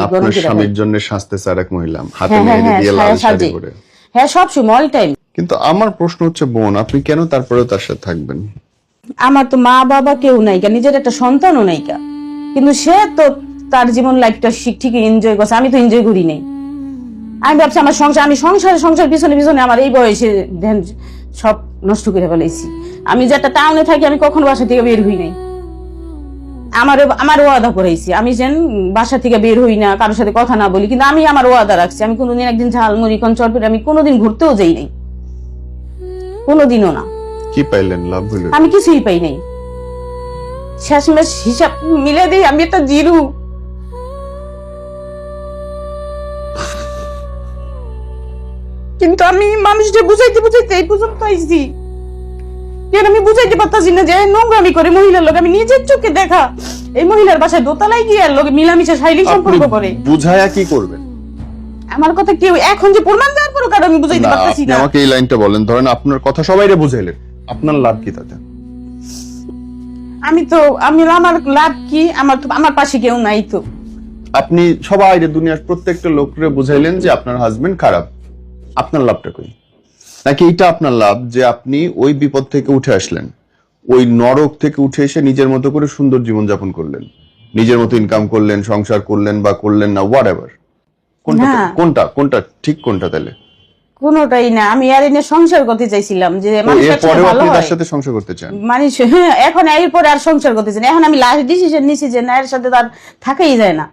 আপনার স্বামীর জন্য সাজতেছে আরেক মহিলা, হাতে মেহেদি দিয়ে লাল শাড়ি পরে। হ্যাঁ, সব সময় অল টাইম। কিন্তু আমার প্রশ্ন হচ্ছে বোন, আপনি কেন তারপরেও তার সাথে থাকবেন? আমার তো মা বাবা কেউ নাই, নিজের একটা সন্তানও নাই, কিন্তু সে তো তার জীবন লাইফটা ঠিকই এনজয় করছে, আমি তো এনজয় করি নাই। আমি ভাবছি আমার সংসার, আমি সংসার পিছনে পিছনে আমার এই বয়সে সব নষ্ট করে ফেলেছি। আমি যে একটা টাউনে থাকি, আমি কখনো বাসা থেকে বের হই নাই। আমার ওয়াদা করাইছি আমি যেন বাসা থেকে বের হই না, কারোর সাথে কথা না বলি, কিন্তু আমি আমার ওয়াদা রাখছি। আমি কোনোদিন একদিন ঝালমুড়ি চটপটি আমি কোনোদিন ঘুরতেও যাই নাই, কোনোদিনও না। কি পাইলেন লাভ হলো? আমি কিছুই পাই নাই। শেষমেশ হিসাব মিলে দিই আমি একটা জিরু। কিন্তু আমি মানুষকে বুঝাইতে বুঝাইতে এই পর্যন্ত আইছি, আমি বুঝাইতে পারতাছি না যে নোংরামি করে মহিলার লোক, আমি নিজের চোখে দেখা এই মহিলার বাসায় দোতলায় গিয়ে লোক মিলামিশা শারীরিক সম্পর্ক করে। বুঝায়া কি করবেন? আমার কথা কেউ এখন যে প্রমাণ দেওয়ার পরও কারণ আমি বুঝাইতে পারতাছি না। আমাকে এই লাইনটা বলেন, ধরেন আপনার কথা সবাইরে বুঝাইলেন, আপনার লাভ কি তাতে? আমার লাভ কি? আমার পাশে কেউ নাই তো। আপনি সবাইরে দুনিয়ার প্রত্যেকটা লোকরে বুঝাইলেন যে আপনার হাজবেন্ড খারাপ, আপনার লাভটা কই? নাকি এটা আপনার লাভ যে আপনি ওই বিপদ থেকে উঠে আসলেন, ওই নরক থেকে উঠে এসে নিজের মতো করে সুন্দর জীবন যাপন করলেন, নিজের মতো ইনকাম করলেন, সংসার করলেন বা করলেন না, হোয়াট এভার। কোনটা কোনটা ঠিক, কোনটা তাহলে? কোনটাই না। আমি আর এনে সংসার করতে চাইছিলাম যে আপনি তার সাথে সংসার করতে চান মানুষ। এখন এরপরে আর সংসার করতে চাই না। এখন আমি লাস্ট ডিসিশন নিছি যে না, এর সাথে তার থাকাই যায় না।